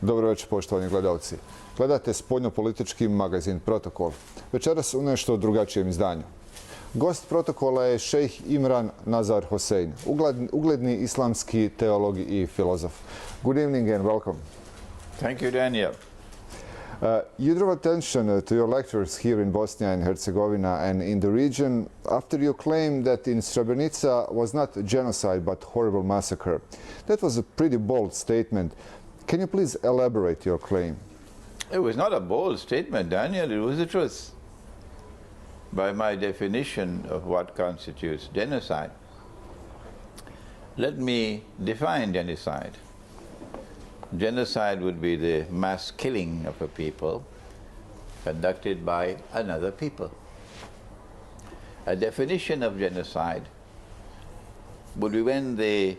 Dobro večer, poštovani gledalci. Gledate spoljnopolitički magazin Protokol. Večeras u nešto drugačijem izdanju. Gost Protokola je šejh Imrana Hosejna, ugledni islamski teolog i filozof. Good evening and welcome. Thank you, Daniel. You draw attention to your lectures here in Bosnia and Herzegovina and in the region after you claim that in Srebrenica was not genocide but horrible massacre. That was a pretty bold statement. Can you please elaborate your claim? It was not a bold statement, Daniel. It was the truth. By my definition of what constitutes genocide, let me define genocide. Genocide would be the mass killing of a people conducted by another people. A definition of genocide would be when the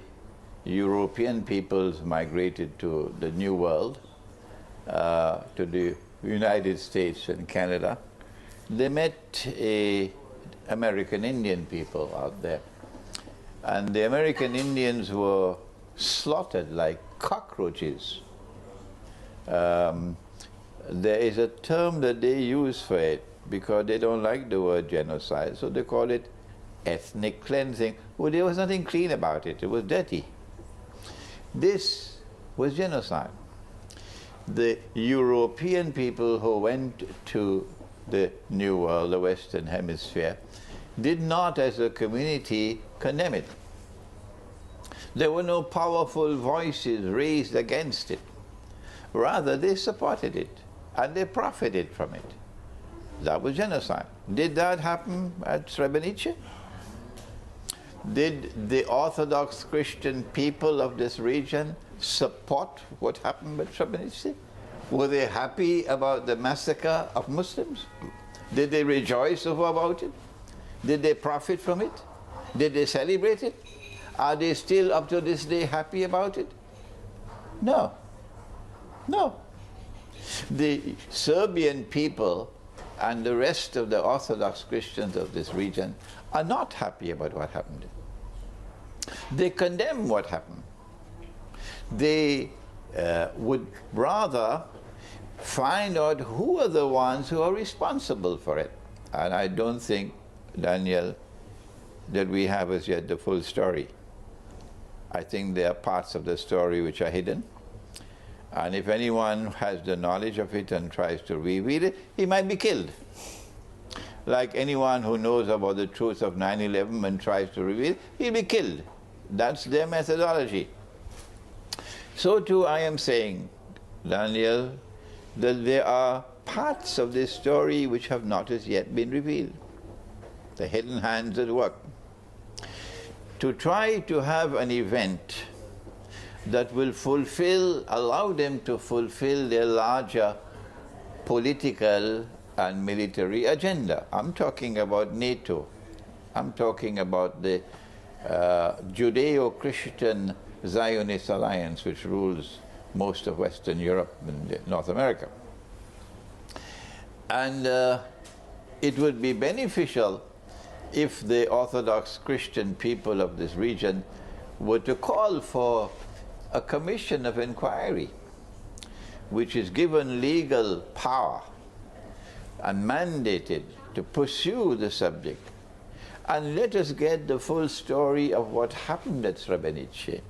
European peoples migrated to the New World, to the United States and Canada. They met American Indian people out there. And the American Indians were slaughtered like cockroaches. There is a term that they use for it because they don't like the word genocide, so they call it ethnic cleansing. Well, there was nothing clean about it. It was dirty. This was genocide. The European people who went to the New World, the Western Hemisphere, did not as a community condemn it. There were no powerful voices raised against it. Rather, they supported it and they profited from it. That was genocide. Did that happen at Srebrenica? Did the Orthodox Christian people of this region support what happened at Srebrenica? Were they happy about the massacre of Muslims? Did they rejoice about it? Did they profit from it? Did they celebrate it? Are they still up to this day happy about it? No. No. The Serbian people and the rest of the Orthodox Christians of this region are not happy about what happened. They condemn what happened. They would rather find out who are the ones who are responsible for it. And I don't think, Daniel, that we have as yet the full story. I think there are parts of the story which are hidden. And if anyone has the knowledge of it and tries to reveal it, he might be killed. Like anyone who knows about the truth of 9/11 and tries to reveal it, he'll be killed. That's their methodology. So too I am saying, Daniel, that there are parts of this story which have not as yet been revealed. The hidden hands at work. To try to have an event that will allow them to fulfill their larger political and military agenda. I'm talking about NATO. I'm talking about the Judeo-Christian Zionist alliance which rules most of Western Europe and North America. And it would be beneficial if the Orthodox Christian people of this region were to call for a commission of inquiry which is given legal power and mandated to pursue the subject, and let us get the full story of what happened at Srebrenica.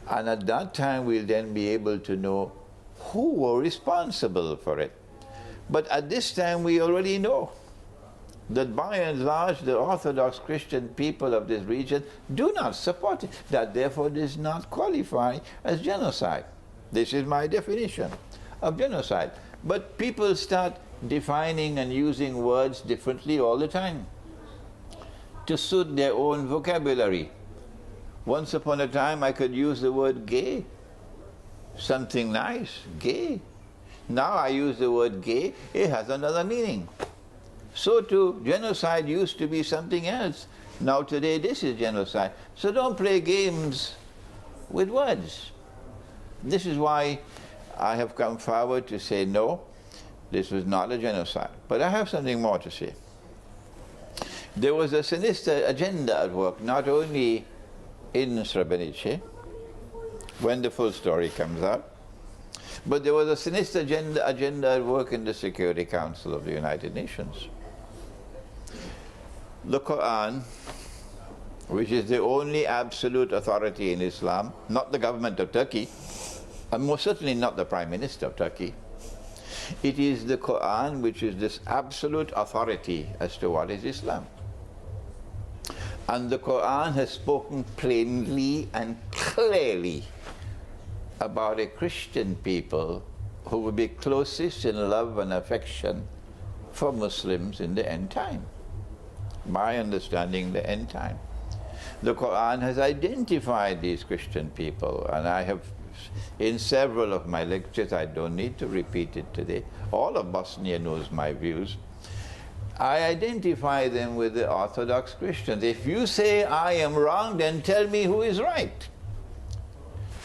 And at that time we'll then be able to know who were responsible for it. But at this time we already know that by and large the Orthodox Christian people of this region do not support it. That therefore does not qualify as genocide. This is my definition of genocide. But people start defining and using words differently all the time to suit their own vocabulary. Once upon a time I could use the word gay, something nice, gay. Now I use the word gay, it has another meaning. So too, genocide used to be something else. Now today this is genocide. So don't play games with words. This is why I have come forward to say no, this was not a genocide. But I have something more to say. There was a sinister agenda at work, not only in Srebrenica, when the full story comes out, But there was a sinister agenda at work in the Security Council of the United Nations. The Quran, which is the only absolute authority in Islam, not the government of Turkey, and most certainly not the Prime Minister of Turkey. It is the Quran which is this absolute authority as to what is Islam. And the Quran has spoken plainly and clearly about a Christian people who will be closest in love and affection for Muslims in the end time. My understanding, the end time. The Quran has identified these Christian people, and I have, in several of my lectures, I don't need to repeat it today, all of Bosnia knows my views. I identify them with the Orthodox Christians. If you say I am wrong, then tell me who is right.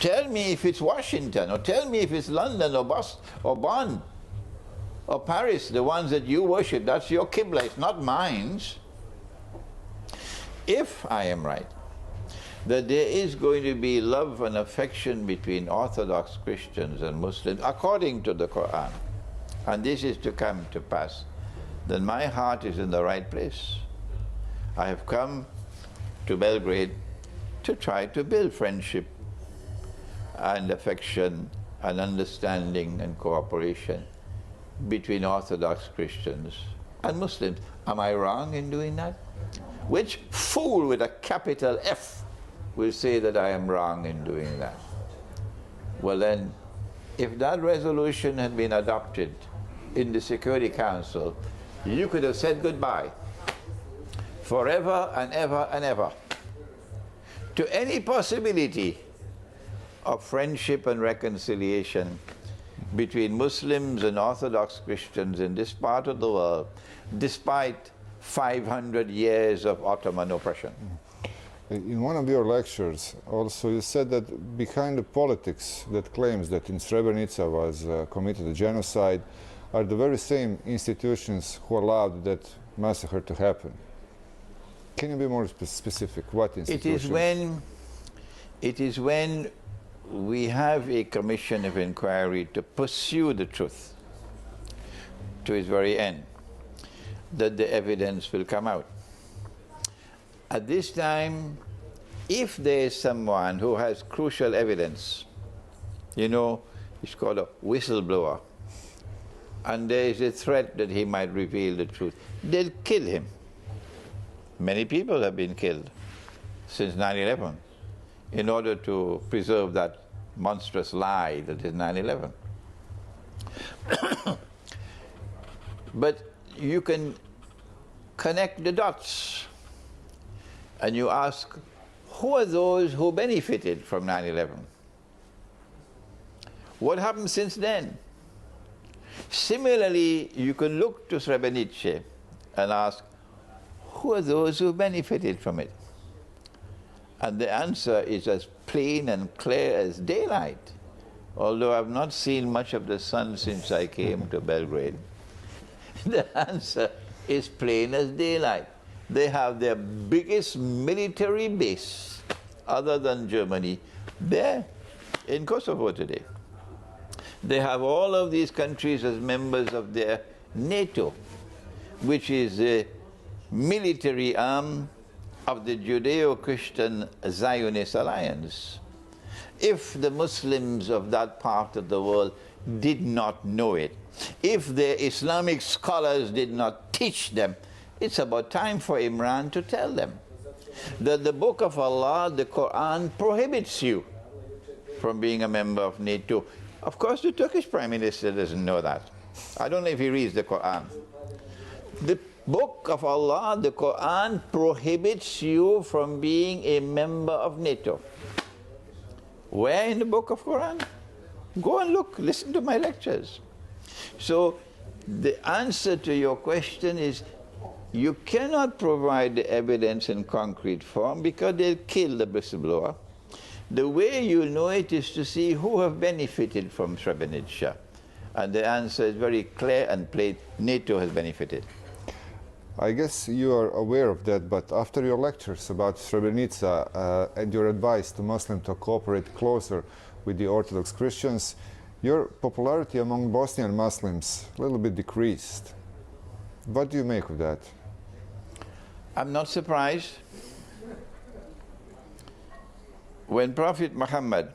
Tell me if it's Washington, or tell me if it's London, or Boston, or Bonn, or Paris, the ones that you worship. That's your Qibla, it's not mine. If I am right, that there is going to be love and affection between Orthodox Christians and Muslims, according to the Quran, and this is to come to pass, then my heart is in the right place. I have come to Belgrade to try to build friendship and affection and understanding and cooperation between Orthodox Christians and Muslims. Am I wrong in doing that? Which fool with a capital F will say that I am wrong in doing that? Well then, if that resolution had been adopted in the Security Council, you could have said goodbye forever and ever and ever to any possibility of friendship and reconciliation between Muslims and Orthodox Christians in this part of the world, despite 500 years of Ottoman oppression. In one of your lectures, also you said that behind the politics that claims that in Srebrenica was committed a genocide are the very same institutions who allowed that massacre to happen. Can you be more specific? What institutions? It is when we have a commission of inquiry to pursue the truth to its very end that the evidence will come out. At this time, if there is someone who has crucial evidence, you know, it's called a whistleblower, and there is a threat that he might reveal the truth, they'll kill him. Many people have been killed since 9/11 in order to preserve that monstrous lie that is 9/11. But you can connect the dots and you ask, who are those who benefited from 9/11? What happened since then? Similarly, you can look to Srebrenica and ask, who are those who benefited from it? And the answer is as plain and clear as daylight, although I've not seen much of the sun since I came to Belgrade. The answer is plain as daylight. They have their biggest military base, other than Germany, there in Kosovo today. They have all of these countries as members of their NATO, which is the military arm of the Judeo-Christian Zionist alliance. If the Muslims of that part of the world did not know it, if their Islamic scholars did not teach them, it's about time for Imran to tell them that the Book of Allah, the Quran, prohibits you from being a member of NATO. Of course, the Turkish Prime Minister doesn't know that. I don't know if he reads the Quran. The Book of Allah, the Quran, prohibits you from being a member of NATO. Where in the Book of Quran? Go and look, listen to my lectures. So the answer to your question is, you cannot provide the evidence in concrete form because they'll kill the whistleblower. The way you know it is to see who have benefited from Srebrenica. And the answer is very clear and plain. NATO has benefited. I guess you are aware of that, but after your lectures about Srebrenica and your advice to Muslims to cooperate closer with the Orthodox Christians, Your popularity among Bosnian Muslims a little bit decreased. What do you make of that? I'm not surprised. When Prophet Muhammad,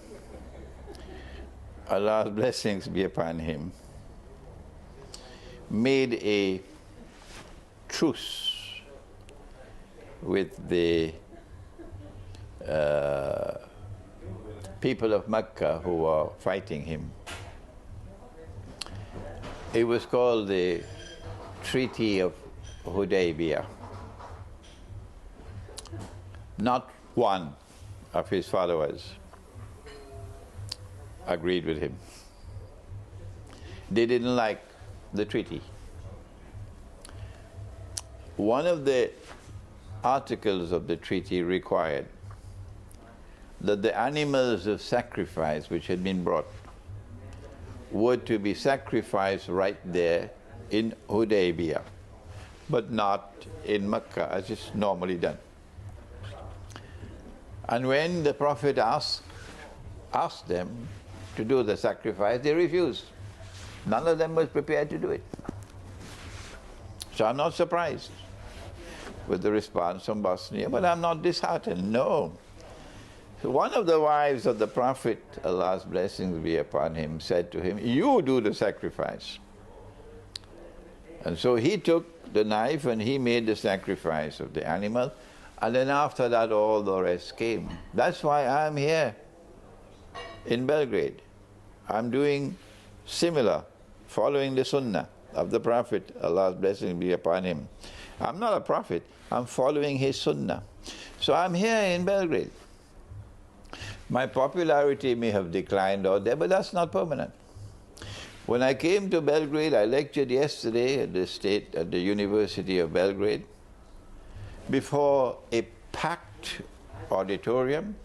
Allah's blessings be upon him, made a truce with the people of Mecca who were fighting him. It was called the Treaty of Hudaibiya. Not one of his followers agreed with him. They didn't like the treaty. One of the articles of the treaty required that the animals of sacrifice which had been brought were to be sacrificed right there in Hudaybiya, but not in Mecca as is normally done. And when the Prophet asked them to do the sacrifice, they refused. None of them was prepared to do it. So I'm not surprised with the response from Bosnia, but I'm not disheartened, no. One of the wives of the Prophet, Allah's blessings be upon him, said to him, "You do the sacrifice." And so he took the knife and he made the sacrifice of the animal, and then after that all the rest came. That's why I'm here in Belgrade. I'm doing similar, following the sunnah of the Prophet, Allah's blessings be upon him. I'm not a prophet, I'm following his sunnah. So I'm here in Belgrade. My popularity may have declined out there, but that's not permanent. When I came to Belgrade, I lectured yesterday at the University of Belgrade before a packed auditorium,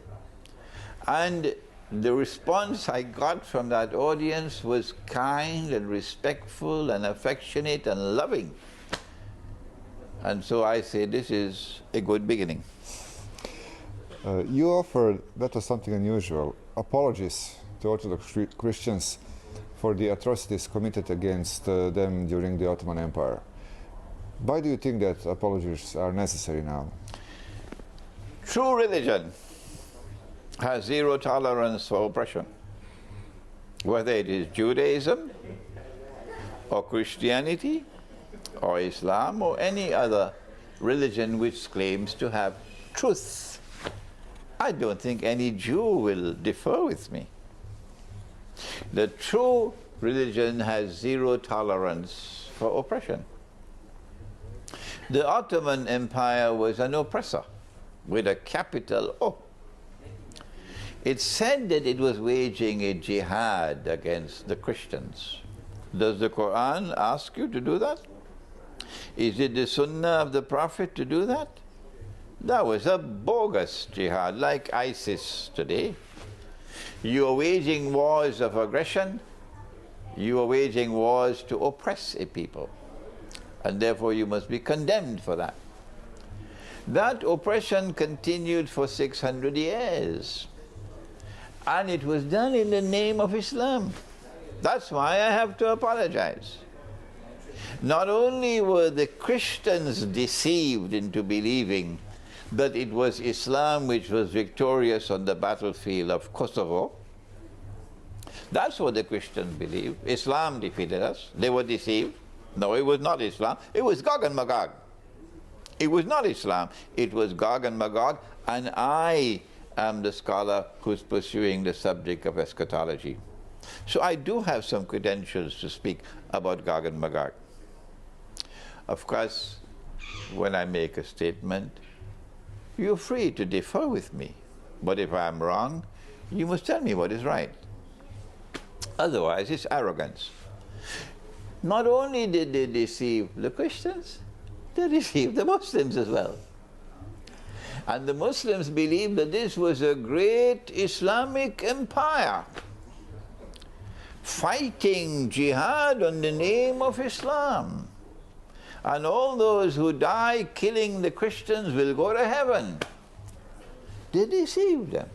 and the response I got from that audience was kind and respectful and affectionate and loving. And so I say this is a good beginning. You offered, that was something unusual, apologies to Orthodox Christians for the atrocities committed against them during the Ottoman Empire. Why do you think that apologies are necessary now? True religion has zero tolerance for oppression, whether it is Judaism or Christianity or Islam or any other religion which claims to have truth. I don't think any Jew will differ with me. The true religion has zero tolerance for oppression. The Ottoman Empire was an oppressor with a capital O. It said that it was waging a jihad against the Christians. Does the Quran ask you to do that? Is it the Sunnah of the Prophet to do that? That was a bogus jihad, like ISIS today. You are waging wars of aggression, you are waging wars to oppress a people, and therefore you must be condemned for that. That oppression continued for 600 years, and it was done in the name of Islam. That's why I have to apologize. Not only were the Christians deceived into believing that it was Islam which was victorious on the battlefield of Kosovo. That's what the Christians believed. Islam defeated us. They were deceived. No, it was not Islam. It was Gog and Magog. It was not Islam. It was Gog and Magog, and I am the scholar who's pursuing the subject of eschatology. So I do have some credentials to speak about Gog and Magog. Of course, when I make a statement, you're free to differ with me. But if I'm wrong, you must tell me what is right. Otherwise, it's arrogance. Not only did they deceive the Christians, they deceived the Muslims as well. And the Muslims believed that this was a great Islamic empire fighting jihad on the name of Islam. And all those who die killing the Christians will go to heaven. They deceived them.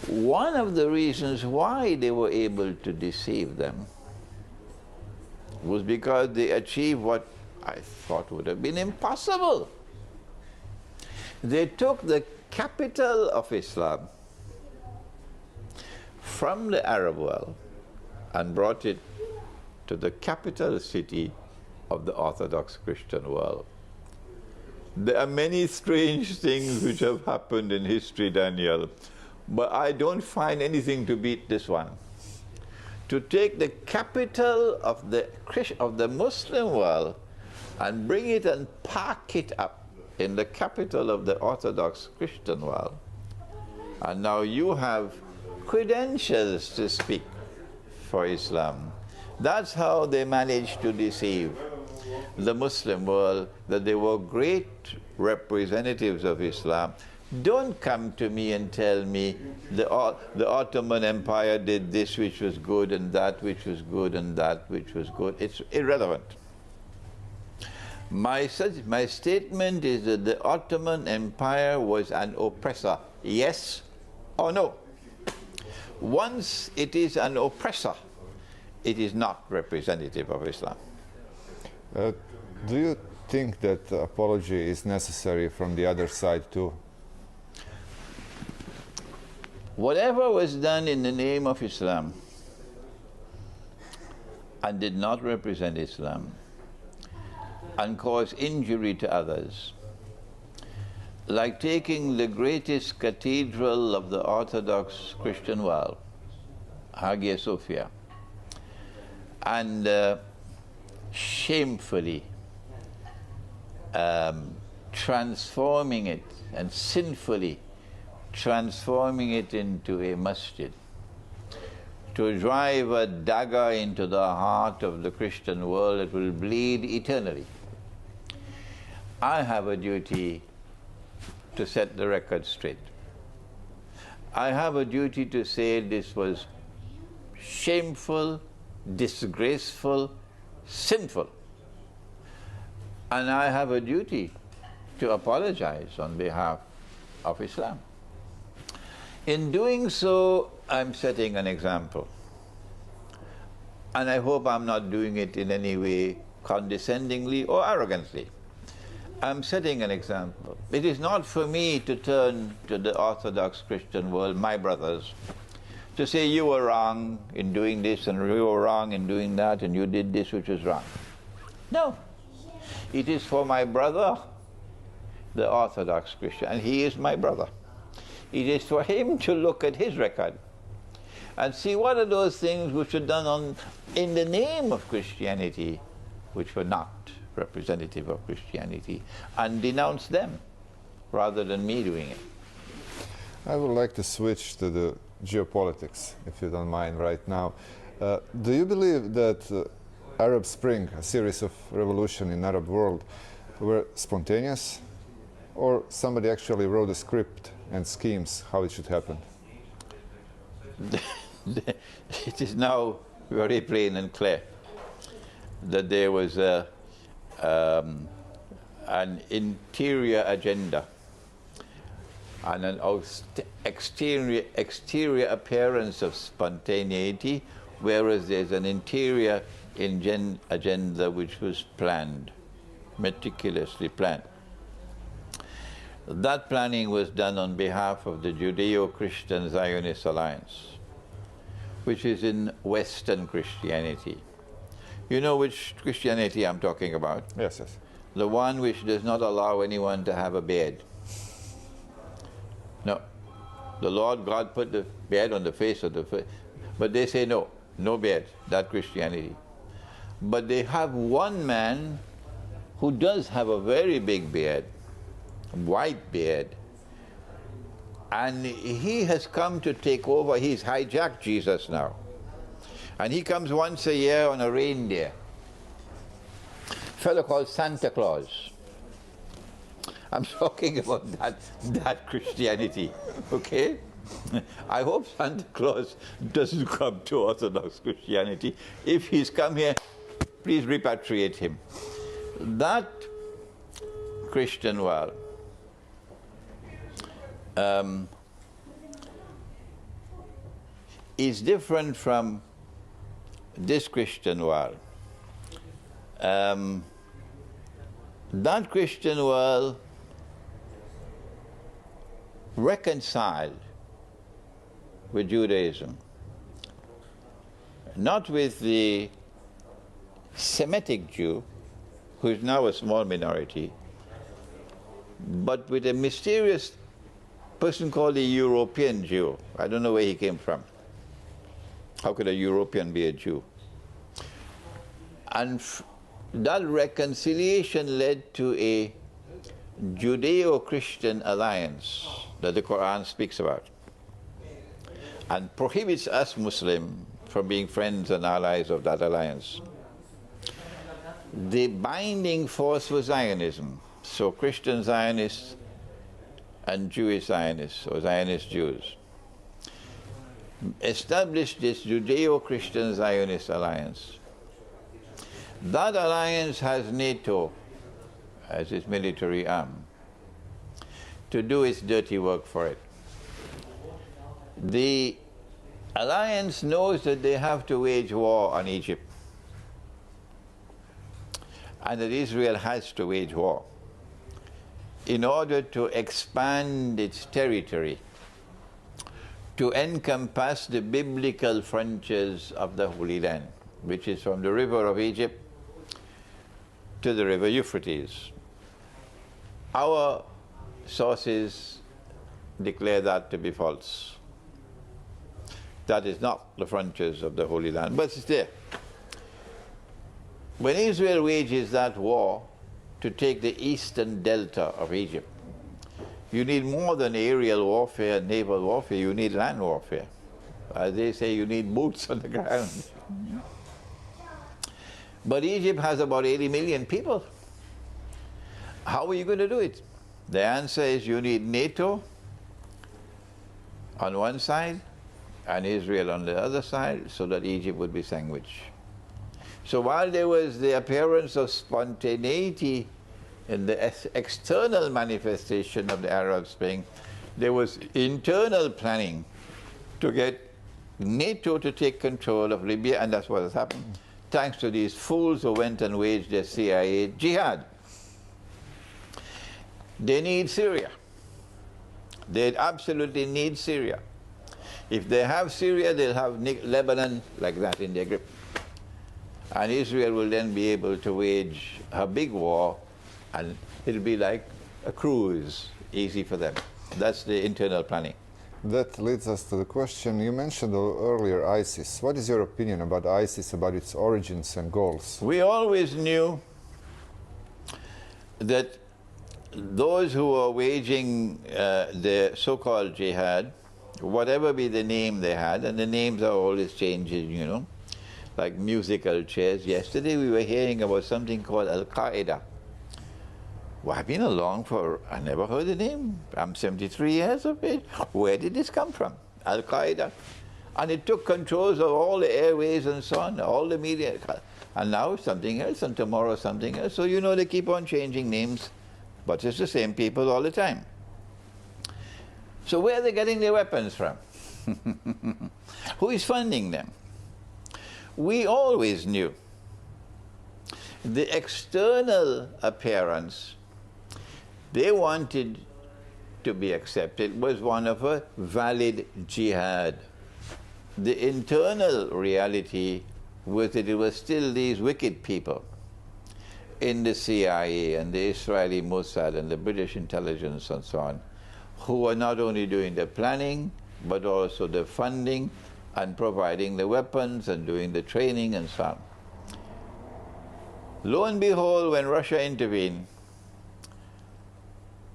One of the reasons why they were able to deceive them was because they achieved what I thought would have been impossible. They took the capital of Islam from the Arab world and brought it to the capital city of the Orthodox Christian world. There are many strange things which have happened in history, Daniel, but I don't find anything to beat this one. To take the capital of the Muslim world and bring it and park it up in the capital of the Orthodox Christian world. And now you have credentials to speak for Islam. That's how they managed to deceive the Muslim world, that they were great representatives of Islam. Don't come to me and tell me the Ottoman Empire did this which was good and that which was good and that which was good. It's irrelevant. My statement is that the Ottoman Empire was an oppressor. Yes or no? Once it is an oppressor, it is not representative of Islam. Do you think that apology is necessary from the other side too? Whatever was done in the name of Islam and did not represent Islam and cause injury to others, like taking the greatest cathedral of the Orthodox Christian world, Hagia Sophia, and shamefully transforming it and sinfully transforming it into a masjid, to drive a dagger into the heart of the Christian world that will bleed eternally. I have a duty to set the record straight. I have a duty to say this was shameful, disgraceful, sinful. And I have a duty to apologize on behalf of Islam. In doing so, I'm setting an example. And I hope I'm not doing it in any way condescendingly or arrogantly. I'm setting an example. It is not for me to turn to the Orthodox Christian world, my brothers, to say you were wrong in doing this and you were wrong in doing that and you did this which was wrong. No. It is for my brother, the Orthodox Christian, and he is my brother. It is for him to look at his record and see what are those things which are done in the name of Christianity which were not representative of Christianity, and denounce them rather than me doing it. I would like to switch to the geopolitics, if you don't mind, right now. Do you believe that Arab Spring, a series of revolutions in Arab world, were spontaneous, or somebody actually wrote a script and schemes how it should happen? It is now very plain and clear that there was an interior agenda and an exterior appearance of spontaneity, whereas there's an interior agenda which was planned, meticulously planned. That planning was done on behalf of the Judeo-Christian Zionist Alliance, which is in Western Christianity. You know which Christianity I'm talking about? Yes, yes. The one which does not allow anyone to have a beard. No. The Lord God put the beard on the face of the face, but they say no, no beard, that Christianity. But they have one man who does have a very big beard, white beard, and he has come to take over. He's hijacked Jesus now. And he comes once a year on a reindeer. A fellow called Santa Claus. I'm talking about that Christianity, okay? I hope Santa Claus doesn't come to Orthodox Christianity. If he's come here, please repatriate him. That Christian world is different from this Christian world. That Christian world reconciled with Judaism, not with the Semitic Jew, who is now a small minority, but with a mysterious person called the European Jew. I don't know where he came from. How could a European be a Jew? And that reconciliation led to a Judeo-Christian alliance that the Quran speaks about, and prohibits us Muslims from being friends and allies of that alliance. The binding force was Zionism. So Christian Zionists and Jewish Zionists, or Zionist Jews, established this Judeo-Christian Zionist alliance. That alliance has NATO as its military arm to do its dirty work for it. The alliance knows that they have to wage war on Egypt, and that Israel has to wage war in order to expand its territory to encompass the biblical frontiers of the Holy Land, which is from the river of Egypt to the river Euphrates. Our sources declare that to be false. That is not the frontiers of the Holy Land, but it's there. When Israel wages that war to take the eastern delta of Egypt, you need more than aerial warfare, naval warfare, you need land warfare. As they say, you need boots on the ground. But Egypt has about 80 million people. How are you going to do it? The answer is you need NATO on one side and Israel on the other side, so that Egypt would be sandwiched. So while there was the appearance of spontaneity in the external manifestation of the Arab Spring, there was internal planning to get NATO to take control of Libya, and that's what has happened, thanks to these fools who went and waged their CIA jihad. They need Syria. They absolutely need Syria. If they have Syria, they'll have Lebanon like that in their grip. And Israel will then be able to wage a big war, and it'll be like a cruise, easy for them. That's the internal planning. That leads us to the question you mentioned earlier, ISIS. What is your opinion about ISIS, about its origins and goals? We always knew that those who are waging the so-called jihad, whatever be the name they had, and the names are always changing, you know, like musical chairs. Yesterday we were hearing about something called Al-Qaeda. Well, I've been along I never heard the name. I'm 73 years of age. Where did this come from? Al-Qaeda. And it took controls of all the airways and so on, all the media. And now something else, and tomorrow something else. So you know they keep on changing names, but it's the same people all the time. So where are they getting their weapons from? Who is funding them? We always knew the external appearance they wanted to be accepted was one of a valid jihad. The internal reality was that it was still these wicked people in the CIA and the Israeli Mossad and the British intelligence and so on, who were not only doing the planning, but also the funding and providing the weapons and doing the training and so on. Lo and behold, when Russia intervened,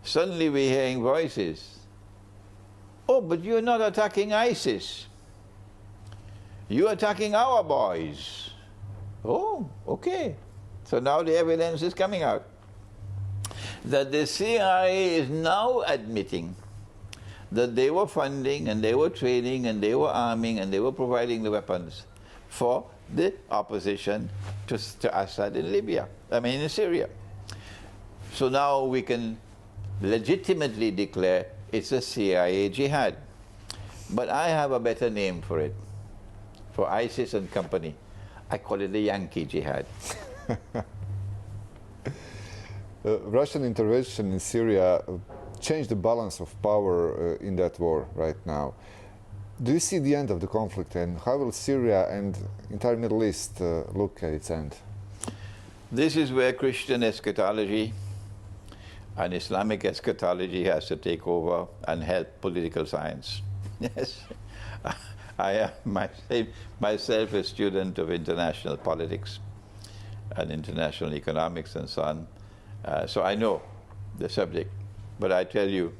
suddenly we're hearing voices. Oh, but you're not attacking ISIS. You're attacking our boys. Oh, okay. So now the evidence is coming out that the CIA is now admitting that they were funding and they were training and they were arming and they were providing the weapons for the opposition to Assad in Libya, in Syria. So now we can legitimately declare it's a CIA jihad. But I have a better name for it. for ISIS and company. I call it the Yankee jihad. Russian intervention in Syria changed the balance of power in that war right now. Do you see the end of the conflict, and how will Syria and entire Middle East look at its end? This is where Christian eschatology and Islamic eschatology has to take over and help political science. Yes, I am myself a student of international politics and international economics and so on, so I know the subject. But I tell you,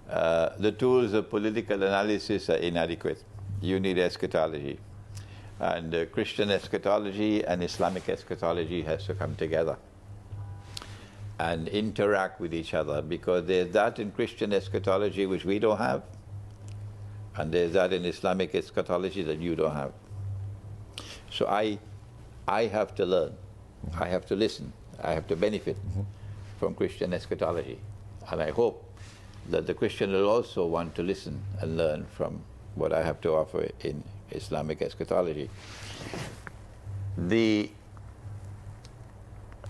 the tools of political analysis are inadequate. You need eschatology. And Christian eschatology and Islamic eschatology has to come together and interact with each other, because there's that in Christian eschatology which we don't have, and there's that in Islamic eschatology that you don't have. So I have to learn, I have to listen, I have to benefit from Christian eschatology. And I hope that the Christian will also want to listen and learn from what I have to offer in Islamic eschatology. The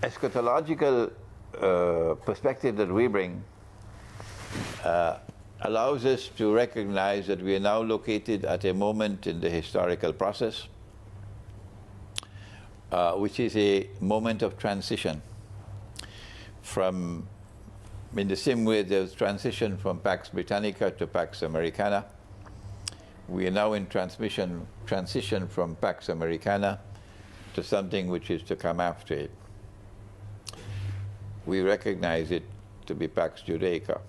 eschatological perspective that we bring allows us to recognize that we are now located at a moment in the historical process which is a moment of transition from, in the same way there was transition from Pax Britannica to Pax Americana. We are now in transition from Pax Americana to something which is to come after it. We recognize it to be Pax Judaica.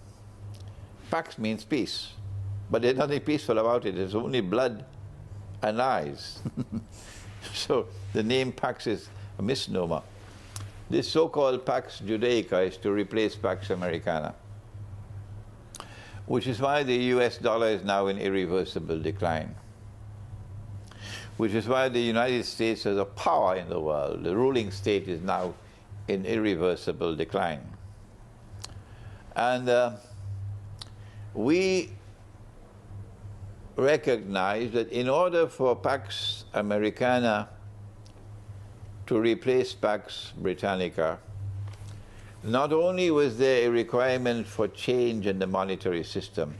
Pax means peace, but there's nothing peaceful about it. There's only blood and lies. So the name Pax is a misnomer. This so-called Pax Judaica is to replace Pax Americana, which is why the US dollar is now in irreversible decline, which is why the United States as a power in the world, the ruling state, is now in irreversible decline. And we recognize that in order for Pax Americana to replace Pax Britannica, not only was there a requirement for change in the monetary system,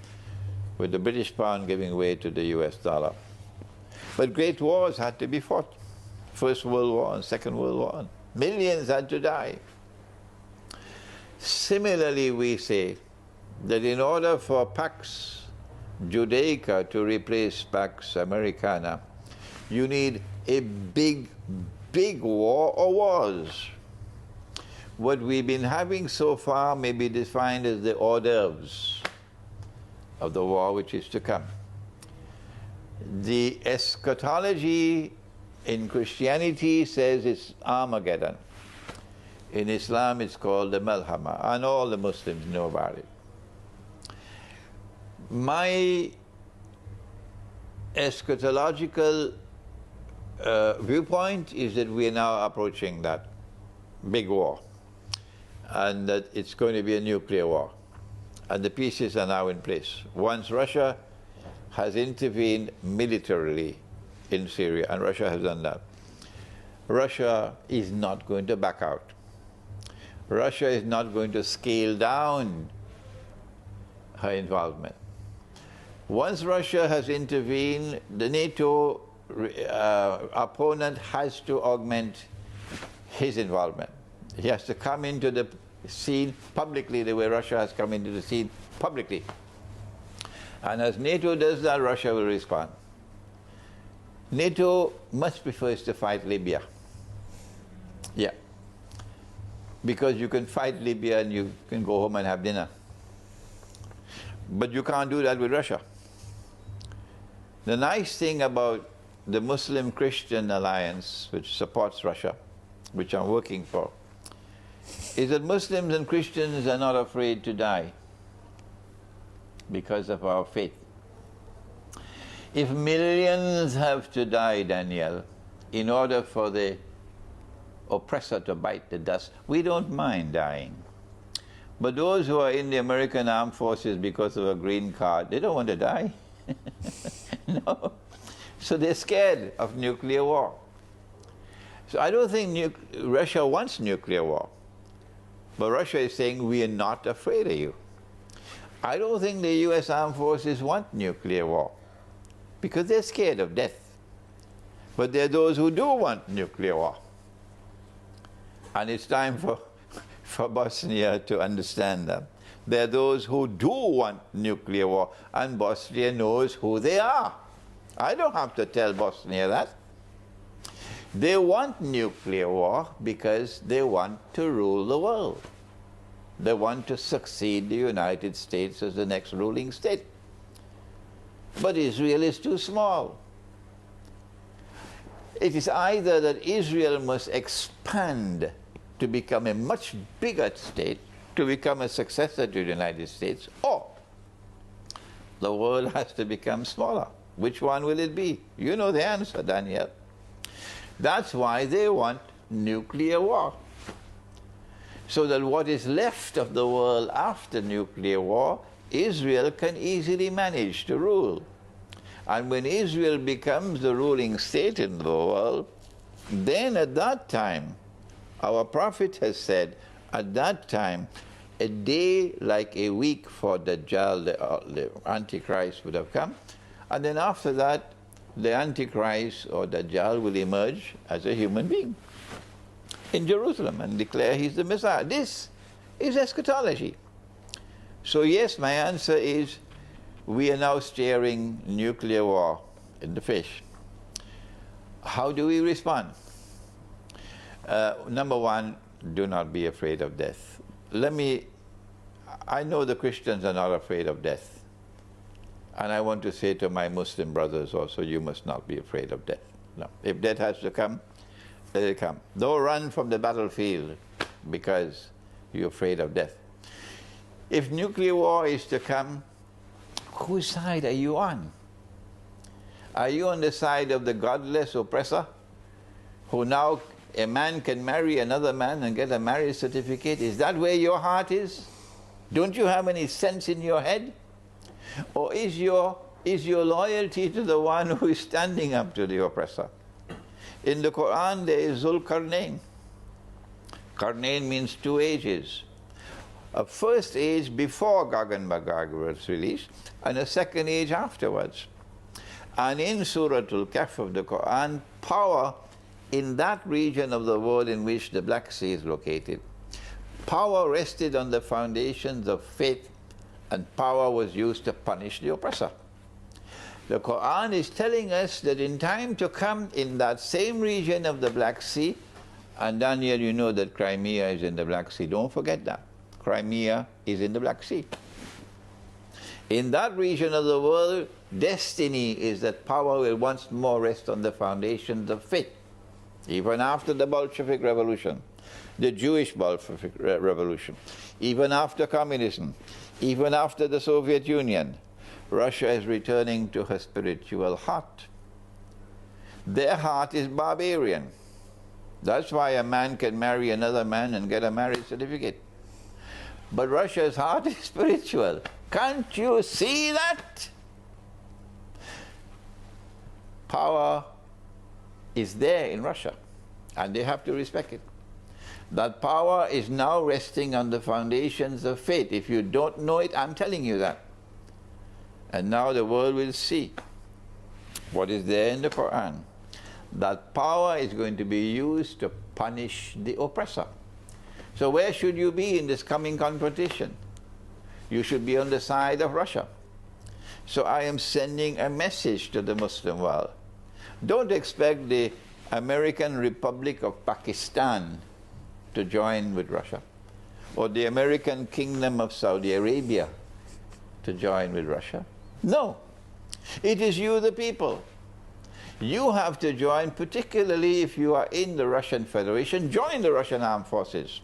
with the British pound giving way to the US dollar, but great wars had to be fought. First World War and Second World War. Millions had to die. Similarly, we say that in order for Pax Judaica to replace Pax Americana, you need a big war or wars. What we've been having so far may be defined as the hors d'oeuvres of the war which is to come. The eschatology in Christianity says it's Armageddon. In Islam it's called the Malhama, and all the Muslims know about it. My eschatological viewpoint is that we are now approaching that big war, and that it's going to be a nuclear war, and the pieces are now in place. Once Russia has intervened militarily in Syria, and Russia has done that, Russia is not going to back out. Russia is not going to scale down her involvement. Once Russia has intervened, the NATO opponent has to augment his involvement. He has to come into the scene publicly, the way Russia has come into the scene publicly. And as NATO does that, Russia will respond. NATO much prefers to fight Libya. Yeah. Because you can fight Libya and you can go home and have dinner. But you can't do that with Russia. The nice thing about the Muslim-Christian alliance, which supports Russia, which I'm working for, is that Muslims and Christians are not afraid to die because of our faith. If millions have to die, Daniel, in order for the oppressor to bite the dust, we don't mind dying. But those who are in the American Armed Forces because of a green card, they don't want to die. No. So they're scared of nuclear war. So I don't think Russia wants nuclear war. But Russia is saying, we are not afraid of you. I don't think the US armed forces want nuclear war because they're scared of death. But there are those who do want nuclear war. And it's time for Bosnia to understand that. There are those who do want nuclear war, and Bosnia knows who they are. I don't have to tell Bosnia that. They want nuclear war because they want to rule the world. They want to succeed the United States as the next ruling state. But Israel is too small. It is either that Israel must expand to become a much bigger state, to become a successor to the United States, or the world has to become smaller. Which one will it be? You know the answer, Daniel. That's why they want nuclear war. So that what is left of the world after nuclear war, Israel can easily manage to rule. And when Israel becomes the ruling state in the world, then at that time, our Prophet has said, at that time, a day like a week for Dajjal, the Antichrist, would have come. And then after that, the Antichrist or Dajjal will emerge as a human being in Jerusalem and declare he's the Messiah. This is eschatology. So yes, my answer is, we are now steering nuclear war in the fish. How do we respond? Number one, do not be afraid of death. I know the Christians are not afraid of death. And I want to say to my Muslim brothers also, you must not be afraid of death. No. If death has to come, let it come. Don't run from the battlefield because you're afraid of death. If nuclear war is to come, whose side are you on? Are you on the side of the godless oppressor, who now a man can marry another man and get a marriage certificate? Is that where your heart is? Don't you have any sense in your head? Or is your loyalty to the one who is standing up to the oppressor? In the Quran there is Zulqarnain. Qarnain means 2 ages. A first age before Gog and Magog was released, and a second age afterwards. And in Surah Al-Kahf of the Quran, power in that region of the world in which the Black Sea is located, power rested on the foundations of faith, and power was used to punish the oppressor. The Quran is telling us that in time to come, in that same region of the Black Sea, and Daniel, you know that Crimea is in the Black Sea. Don't forget that. Crimea is in the Black Sea. In that region of the world, destiny is that power will once more rest on the foundations of faith. Even after the Bolshevik Revolution, the Jewish Bolshevik Revolution, even after communism, even after the Soviet Union, Russia is returning to her spiritual heart. Their heart is barbarian. That's why a man can marry another man and get a marriage certificate. But Russia's heart is spiritual. Can't you see that? Power is there in Russia, and they have to respect it. That power is now resting on the foundations of faith. If you don't know it, I'm telling you that. And now the world will see what is there in the Quran. That power is going to be used to punish the oppressor. So where should you be in this coming confrontation? You should be on the side of Russia. So I am sending a message to the Muslim world. Don't expect the American Republic of Pakistan to join with Russia, or the American Kingdom of Saudi Arabia to join with Russia. No. It is you, the people. You have to join, particularly if you are in the Russian Federation. Join the Russian armed forces.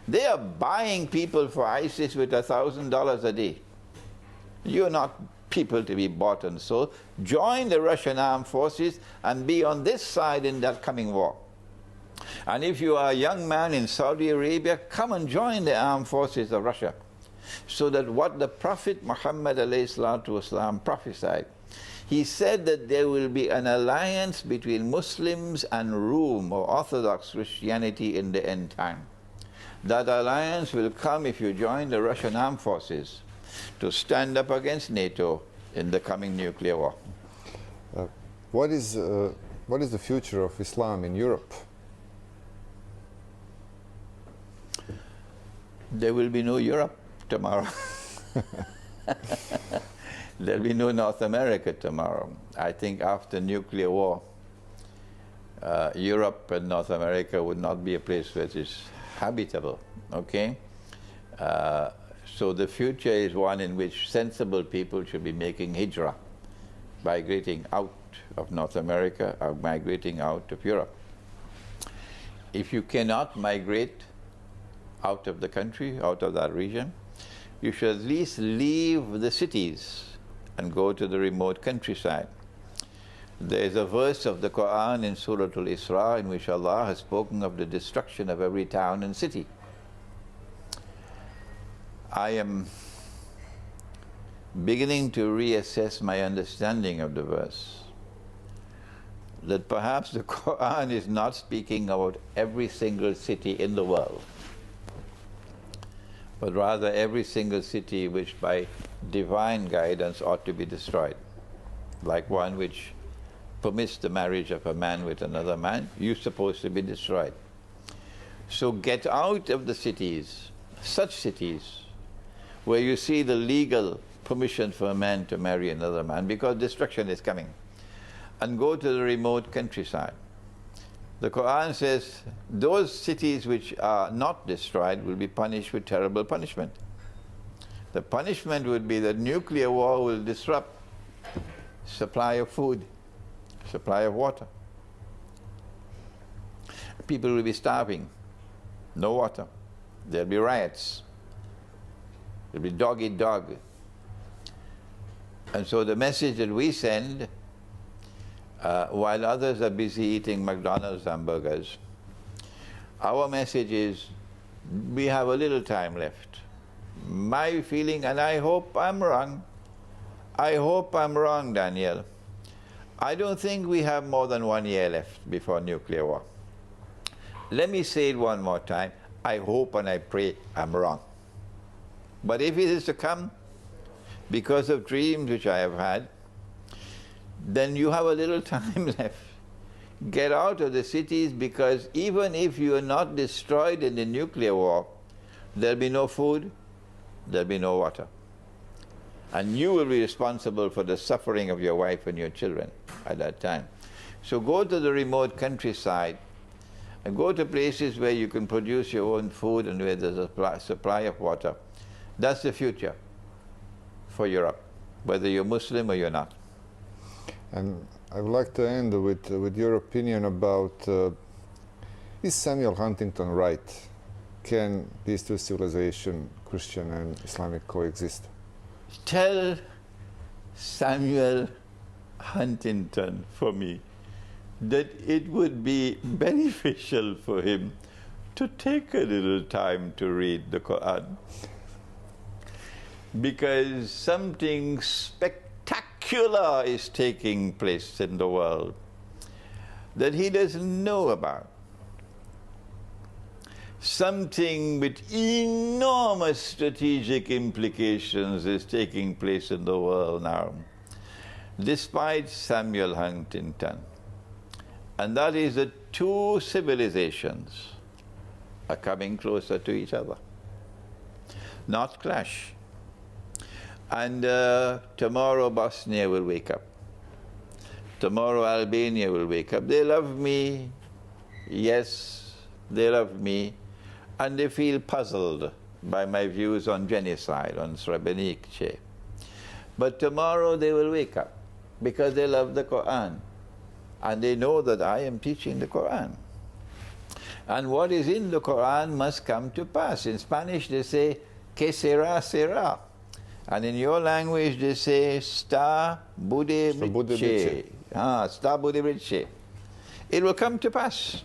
They are buying people for ISIS with $1,000 a day. You're not people to be bought and sold. Join the Russian armed forces and be on this side in that coming war. And if you are a young man in Saudi Arabia, come and join the armed forces of Russia. So that what the Prophet Muhammad ﷺ prophesied, He said that there will be an alliance between Muslims and Rome, or Orthodox Christianity, in the end time. That alliance will come if you join the Russian armed forces to stand up against NATO in the coming nuclear war. What is the future of Islam in Europe? There will be no Europe tomorrow. There will be no North America tomorrow. I think after nuclear war, Europe and North America would not be a place where it is habitable, okay? So the future is one in which sensible people should be making hijrah, migrating out of North America or migrating out of Europe. If you cannot migrate out of the country, out of that region, you should at least leave the cities and go to the remote countryside. There is a verse of the Quran in Surah Al-Isra in which Allah has spoken of the destruction of every town and city. I am beginning to reassess my understanding of the verse, that perhaps the Quran is not speaking about every single city in the world, but rather every single city which by divine guidance ought to be destroyed, like one which permits the marriage of a man with another man, you're supposed to be destroyed. So get out of the cities, such cities, where you see the legal permission for a man to marry another man, because destruction is coming, and go to the remote countryside. The Quran says those cities which are not destroyed will be punished with terrible punishment. The punishment would be that nuclear war will disrupt supply of food, supply of water. People will be starving, no water. There'll be riots. There'll be dog eat dog. And so the message that we send, while others are busy eating McDonald's hamburgers, our message is we have a little time left. My feeling, and I hope I'm wrong, I hope I'm wrong, Daniel, I don't think we have more than 1 year left before nuclear war. Let me say it one more time. I hope and I pray I'm wrong. But if it is to come because of dreams which I have had, then you have a little time left. Get out of the cities, because even if you are not destroyed in the nuclear war, there'll be no food, there'll be no water. And you will be responsible for the suffering of your wife and your children at that time. So go to the remote countryside and go to places where you can produce your own food and where there's a supply of water. That's the future for Europe, whether you're Muslim or you're not. And I would like to end with your opinion about, is Samuel Huntington right? Can these two civilizations, Christian and Islamic, coexist? Tell Samuel Huntington for me that it would be beneficial for him to take a little time to read the Quran, because something spectacular is taking place in the world that he doesn't know about. Something with enormous strategic implications is taking place in the world now, despite Samuel Huntington. And that is that two civilizations are coming closer to each other, not clash. And tomorrow Bosnia will wake up. Tomorrow Albania will wake up. They love me, yes, they love me, and they feel puzzled by my views on genocide, on Srebrenica. But tomorrow they will wake up because they love the Quran, and they know that I am teaching the Quran. And what is in the Quran must come to pass. In Spanish they say, que sera, sera. And in your language they say, sta bude bice. Sta bude bice. It will come to pass.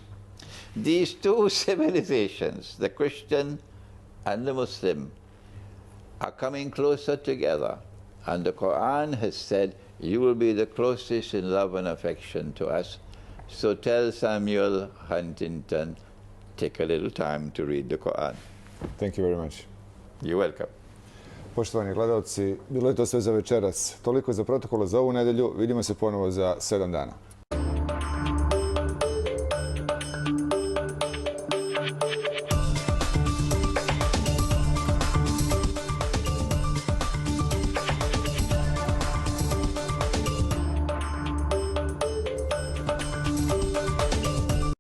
These two civilizations, the Christian and the Muslim, are coming closer together. And the Quran has said, you will be the closest in love and affection to us. So tell Samuel Huntington, take a little time to read the Quran. Thank you very much. You're welcome. Poštovani gledalci, bilo je to sve za večeras. Toliko za protokolo za ovu nedelju. Vidimo se ponovo za 7 dana.